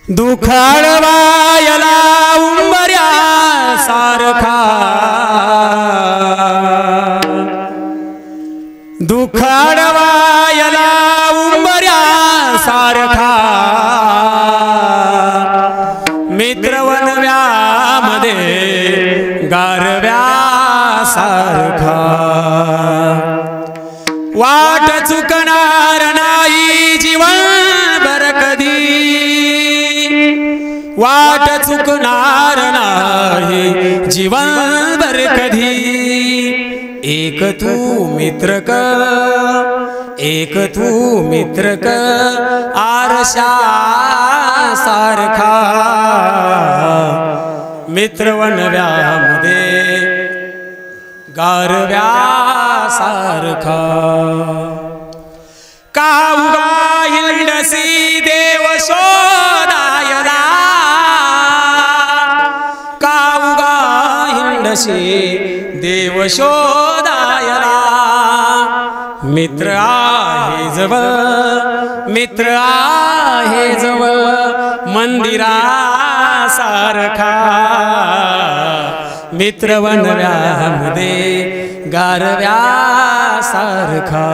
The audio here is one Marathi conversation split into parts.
दुखाडवायला उंबऱ्या सारखा, दुखाडवायला उंबऱ्या सारखा, मित्रवनव्यामध्ये गारव्या सारखा, वाट चुकणार नाही जीवनभर कधी, वाट चुकणार नाही जीवनभर कधी, एक तू मित्र क, एक तू मित्र क, आरशा सारखा, मित्रवनव्यामध्ये गारव्या सारखा, का उगा हिंडसी देव शोधायला, का उगा हिंडसी देव शोधायला, मित्र आहे जवळ, मित्र आहे जवळ, मंदिरा सारखा, मित्रवनव्यामध्ये गारव्या सारखा,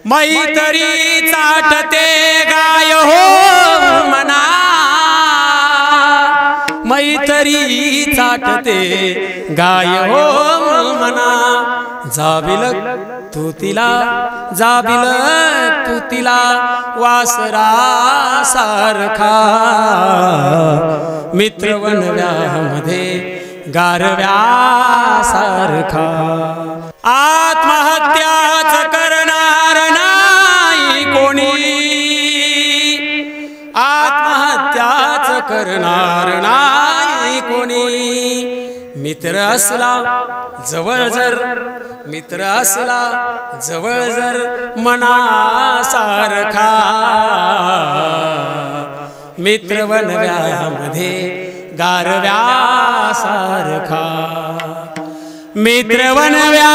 मैत्री चाटते गाय हो मना, मैत्री चाटते गाय हो मना, जाबिलक तू तिला, जाबिलक तू तिला, वासरा सारखा, मित्रवनव्यामध्ये गारव्या सारखा, आत्महत्याच करणार नाही कोणी, आत्महत्याच करणार नाही कोणी, मित्र असला जवळ जर, मित्र असला जवळ जर मनासारखा, मित्रवनव्यामध्ये गारव्या सारखा, मित्रवनव्या